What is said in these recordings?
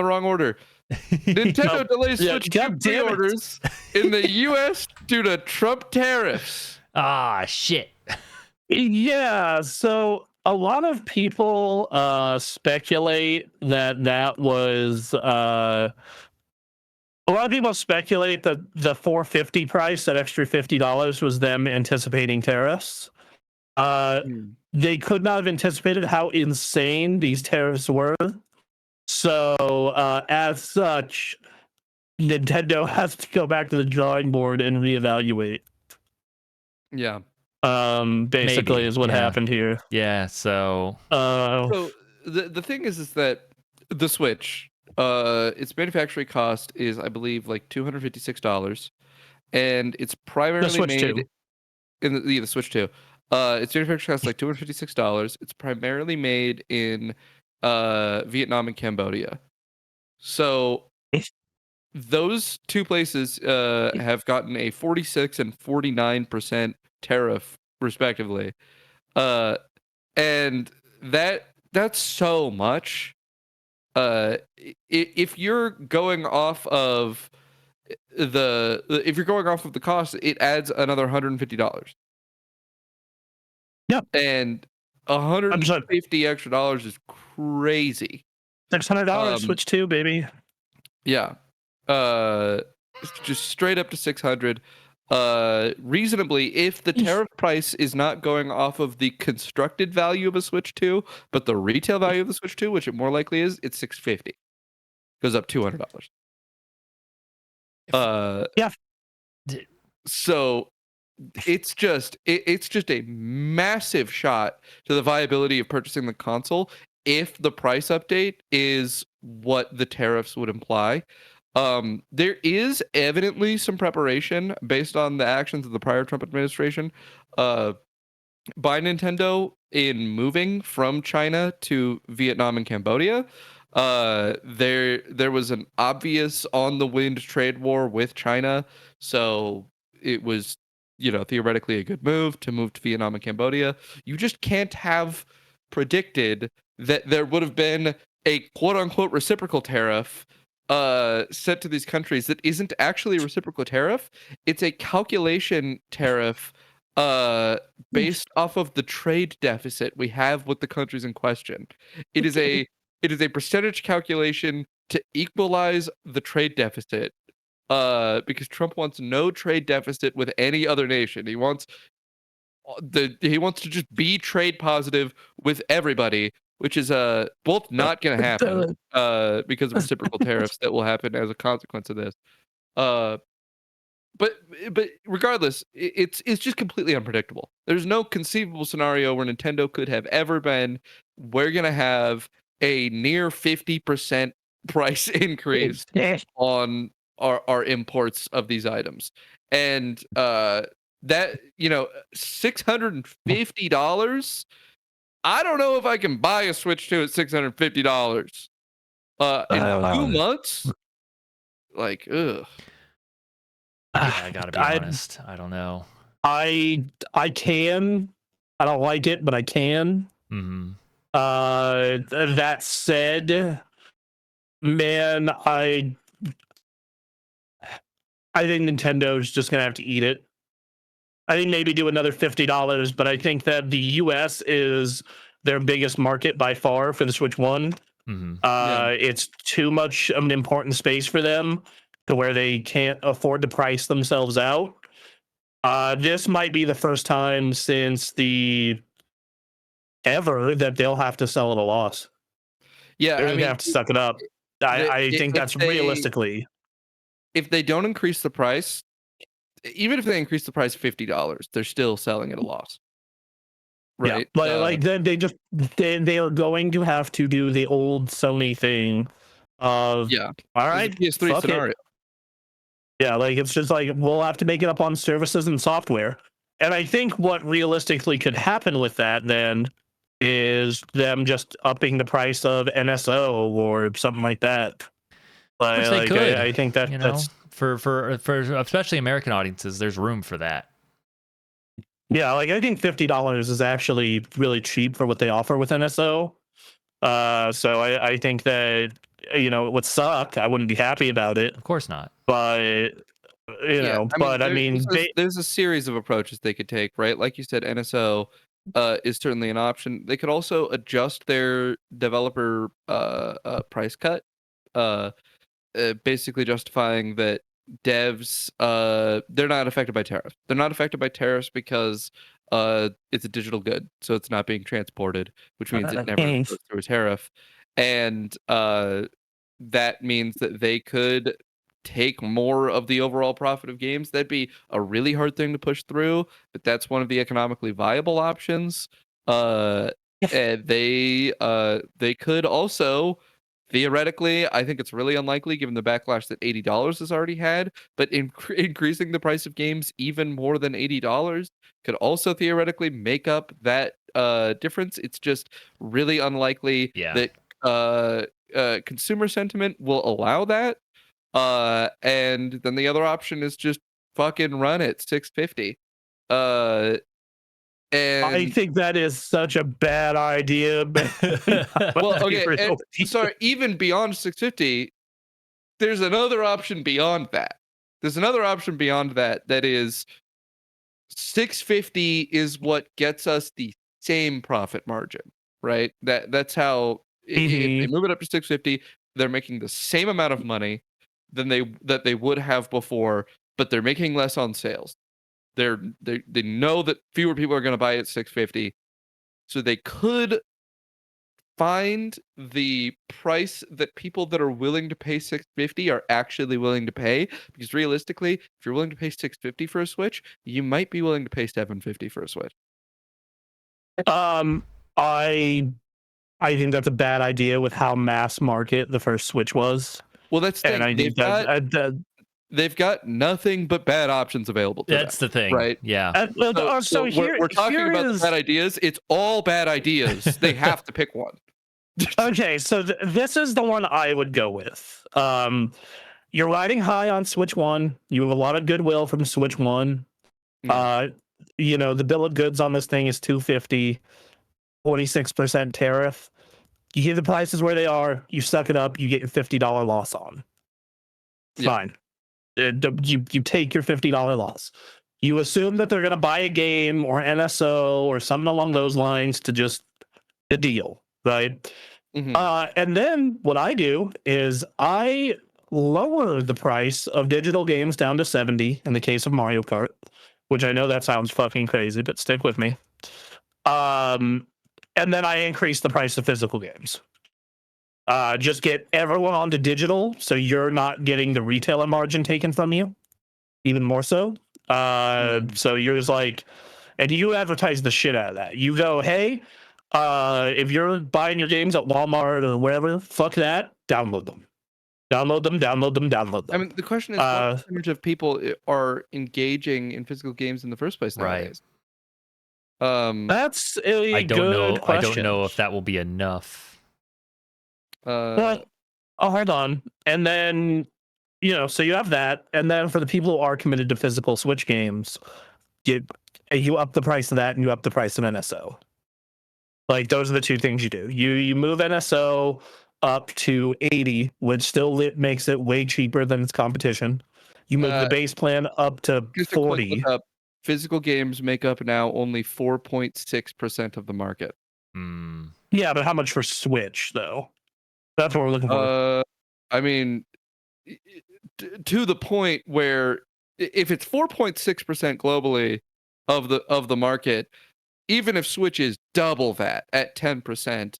the wrong order. Nintendo delays Yeah, Switch 2 God damn it. pre-orders in the U.S. due to Trump tariffs. Ah, shit. Yeah, so a lot of people speculate that was a lot of people speculate that the 450 price, that extra $50, was them anticipating tariffs. They could not have anticipated how insane these tariffs were. So, as such, Nintendo has to go back to the drawing board and reevaluate. Yeah. Basically, Maybe, is what yeah. happened here. Yeah, so So the thing is that the Switch, its manufacturing cost is, I believe, like $256, and it's primarily Switch made 2. in the Switch 2. Its manufacturing cost is like $256. It's primarily made in Vietnam and Cambodia. So those two places have gotten a 46 and 49% tariff respectively. And that's so much. If you're going off of the cost, it adds another $150. Yep. And $150 extra is crazy. $600 Switch 2, baby. Yeah. Just straight up to 600. Reasonably, if the tariff price is not going off of the constructed value of a Switch 2, but the retail value of the Switch 2, which it more likely is, it's $650. Goes up $200. Yeah. So it's just a massive shot to the viability of purchasing the console if the price update is what the tariffs would imply. There is evidently some preparation based on the actions of the prior Trump administration by Nintendo in moving from China to Vietnam and Cambodia. There was an obvious on the wind trade war with China, so it was, theoretically a good move to Vietnam and Cambodia. You just can't have predicted that there would have been a quote unquote reciprocal tariff set to these countries that isn't actually a reciprocal tariff. It's a calculation tariff based off of the trade deficit we have with the countries in question. It is a percentage calculation to equalize the trade deficit, because Trump wants no trade deficit with any other nation. He wants to just be trade positive with everybody, which is both not going to happen because of reciprocal tariffs that will happen as a consequence of this. But regardless, it's just completely unpredictable. There's no conceivable scenario where Nintendo could have ever been, we're going to have a near 50% price increase on our imports of these items. And that, $650, I don't know if I can buy a Switch 2 at $650 in 2 months. Like, ugh. yeah, I gotta be honest. I don't know. I can. I don't like it, but I can. Mm-hmm. That said, man, I think Nintendo's just gonna have to eat it. I think maybe do another $50, but I think that the US is their biggest market by far for the Switch 1. Mm-hmm. It's too much of an important space for them to where they can't afford to price themselves out. This might be the first time since ever that they'll have to sell at a loss. Yeah, they're gonna have to suck it up. I think that's realistically. If they don't increase the price, even if they increase the price $50, they're still selling at a loss. Right? Yeah, then they are going to have to do the old Sony thing of all right, PS3 scenario. It. Yeah, it's just we'll have to make it up on services and software. And I think what realistically could happen with that then is them just upping the price of NSO or something like that. Which they could. I think that that's for especially American audiences, there's room for that. Yeah, I think $50 is actually really cheap for what they offer with NSO. So I think that it would suck. I wouldn't be happy about it, Of course not. but Yeah, I mean, I mean, there's a series of approaches they could take, right? Like you said, NSO is certainly an option. They could also adjust their developer price cut, uh, basically justifying that devs they're not affected by tariffs. They're not affected by tariffs because it's a digital good, so it's not being transported, which means it never goes through a tariff, and that means that they could take more of the overall profit of games. That'd be a really hard thing to push through, but that's one of the economically viable options. And they could also theoretically, I think it's really unlikely given the backlash that $80 has already had, but increasing the price of games even more than $80 could also theoretically make up that difference. It's just really unlikely that consumer sentiment will allow that. And then the other option is just fucking run it 650. I And think that is such a bad idea. well, okay, sorry, even beyond 650, there's another option beyond that. There's another option beyond that that is 650 is what gets us the same profit margin, right? That's how if they move it up to 650, they're making the same amount of money than they would have before, but they're making less on sales. They know that fewer people are going to buy it at 650, so they could find the price that people that are willing to pay 650 are actually willing to pay, because realistically, if you're willing to pay 650 for a Switch, you might be willing to pay 750 for a Switch. I think that's a bad idea with how mass market the first Switch was. Well, that's the thing. And I think they've got nothing but bad options available to That's them, the thing, right? Yeah. So we're talking about the bad ideas. It's all bad ideas. They have to pick one. Okay, so this is the one I would go with. You're riding high on Switch 1. You have a lot of goodwill from Switch 1. Yeah. The bill of goods on this thing is $250, 26% tariff. You get the prices where they are, you suck it up, you get your $50 loss on. Fine. You take your $50 loss. You assume that they're going to buy a game or NSO or something along those lines to just the deal, right? Mm-hmm. And then what I do is I lower the price of digital games down to 70 in the case of Mario Kart, which I know that sounds fucking crazy, but stick with me. And then I increase the price of physical games. Just get everyone onto digital, so you're not getting the retailer margin taken from you, even more so. So you're just like, and you advertise the shit out of that. You go, hey, if you're buying your games at Walmart or wherever, fuck that, download them. Download them. I mean, the question is, what percentage of people are engaging in physical games in the first place nowadays? That's a good question. I don't know if that will be enough. Hold on. And then, so you have that. And then for the people who are committed to physical Switch games, you up the price of that and you up the price of NSO. Like, those are the two things you do. You move NSO up to 80, which still makes it way cheaper than its competition. You move the base plan up to 40. Physical games make up now only 4.6% of the market. Yeah, but how much for Switch, though? That's what we're looking for. I mean, to the point where if it's 4.6% globally of the market, even if Switch is double that at 10%,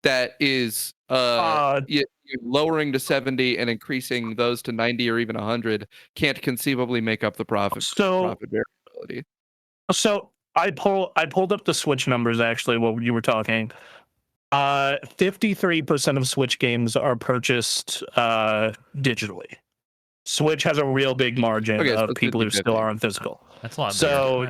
that is lowering to 70 and increasing those to 90 or even 100 can't conceivably make up the profit variability. So I pulled up the Switch numbers actually while you were talking. 53% of Switch games are purchased digitally. Switch has a real big margin of people who still are on physical. That's a lot. So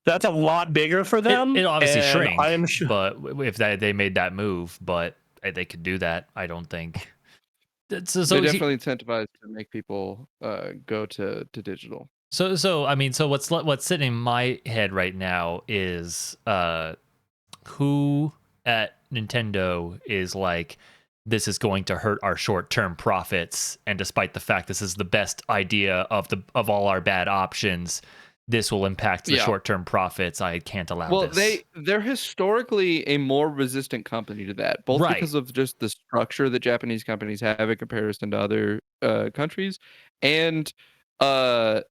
that's a lot bigger for them. It obviously shrinks. I am sure, but if they made that move, but they could do that, I don't think. They're definitely incentivized to make people go to digital. So I mean, so what's sitting in my head right now is who at Nintendo is like, this is going to hurt our short-term profits, and despite the fact this is the best idea of all our bad options, this will impact the short-term profits. I can't allow this. Well, they're historically a more resistant company to that, both because of just the structure that Japanese companies have in comparison to other countries, and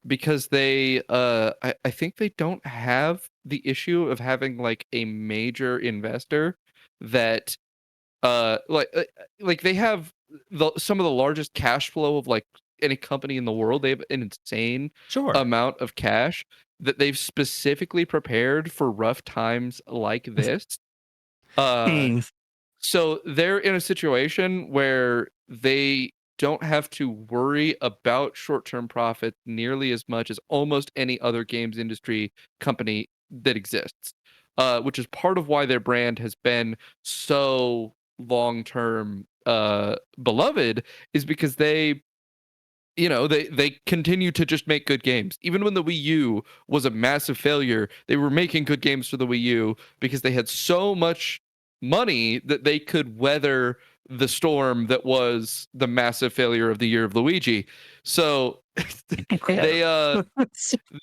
because I think they don't have the issue of having like a major investor that like they have some of the largest cash flow of like any company in the world. They have an insane amount of cash that they've specifically prepared for rough times like this. So they're in a situation where they don't have to worry about short-term profits nearly as much as almost any other games industry company that exists. Which is part of why their brand has been so long-term beloved, is because they continue to just make good games. Even when the Wii U was a massive failure, they were making good games for the Wii U because they had so much money that they could weather the storm that was the massive failure of the Year of Luigi. So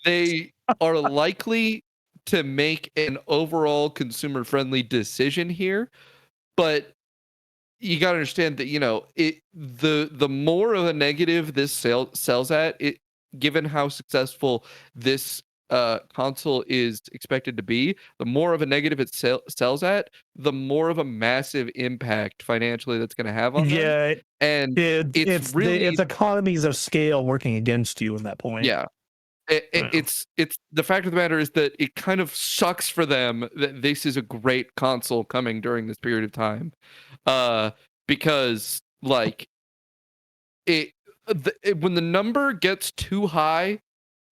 they are likely to make an overall consumer friendly decision here, but you got to understand that the more of a negative this sells at it, given how successful this console is expected to be, the more of a negative it sells at, the more of a massive impact financially that's going to have on them. And it's economies of scale working against you in that point. Yeah. It's the fact of the matter is that it kind of sucks for them that this is a great console coming during this period of time, because like when the number gets too high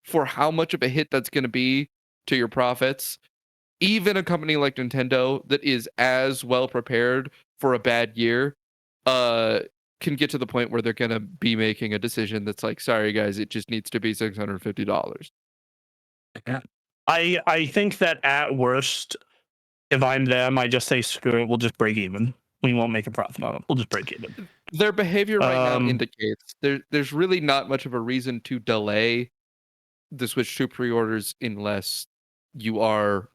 for how much of a hit that's going to be to your profits, even a company like Nintendo that is as well prepared for a bad year can get to the point where they're going to be making a decision that's like, sorry guys, it just needs to be $650. I think that at worst, if I'm them, I just say screw it. We'll just break even. We won't make a profit on it. We'll just break even. Their behavior right now indicates there's really not much of a reason to delay the Switch 2 pre-orders unless you are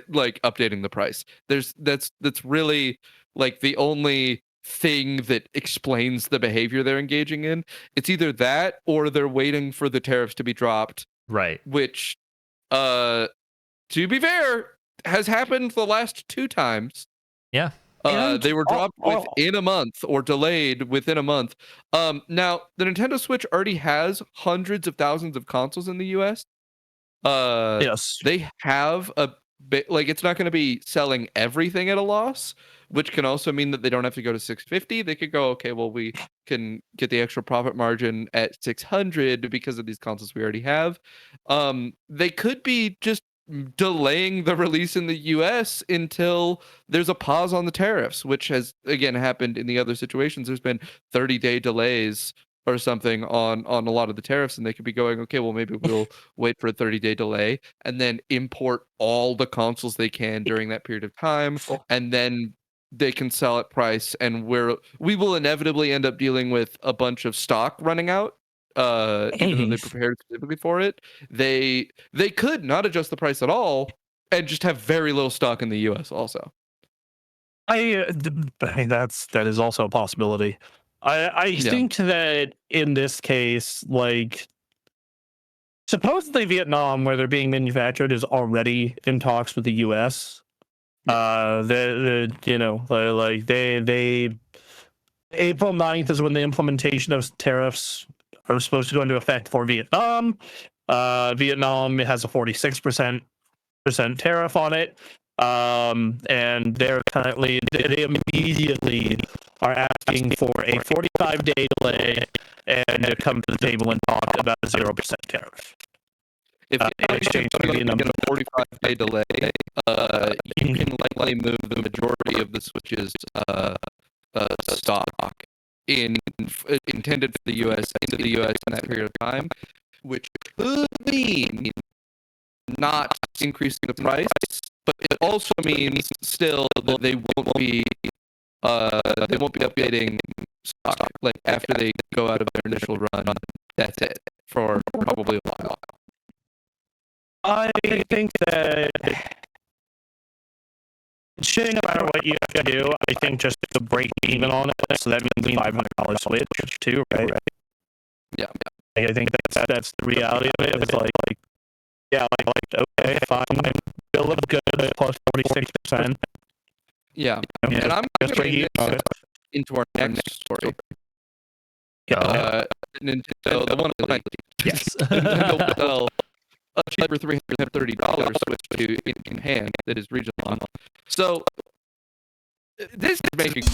like updating the price. That's really like the only thing that explains the behavior they're engaging in. It's either that or they're waiting for the tariffs to be dropped. Right. Which to be fair has happened the last 2 times. Yeah. They were dropped within a month or delayed within a month. Now the Nintendo Switch already has hundreds of thousands of consoles in the US. Yes. They have a bit, like, it's not going to be selling everything at a loss, which can also mean that they don't have to go to 650. They could go, okay, well, we can get the extra profit margin at 600 because of these consoles we already have. They could be just delaying the release in the US until there's a pause on the tariffs, which has again happened in the other situations. There's been 30-day delays or something on a lot of the tariffs, and they could be going, okay, well, maybe we'll wait for a 30-day delay and then import all the consoles they can during that period of time, and then they can sell at price, and we will inevitably end up dealing with a bunch of stock running out. Even though they prepared specifically for it, they could not adjust the price at all and just have very little stock in the US also. I mean, that is also a possibility. I think that in this case, like, supposedly Vietnam, where they're being manufactured, is already in talks with the US. They April 9th is when the implementation of tariffs are supposed to go into effect for Vietnam. Vietnam has a 46% tariff on it. And they're currently, they immediately are asking for a 45-day delay and to come to the table and talk about a 0% tariff. If in exchange for Vietnam, get a 45-day delay, you can likely move the majority of the Switch's stock intended for the US into the US in that period of time, which could mean not increasing the price, but it also means still that they won't be They won't be updating stock like after they go out of their initial run. That's it for probably a while. I think that shit, no matter what you have to do, I think just to break even on it, so that means $500 switch too, right? Yeah. I think that's the reality of it. It's like yeah, okay, fine, bill of goods plus 46%. Yeah, and I'm going to bring this into our next story. Nintendo, the one I Yes. Nintendo will sell a cheaper $330 Switch to in hand that is regional. So this is making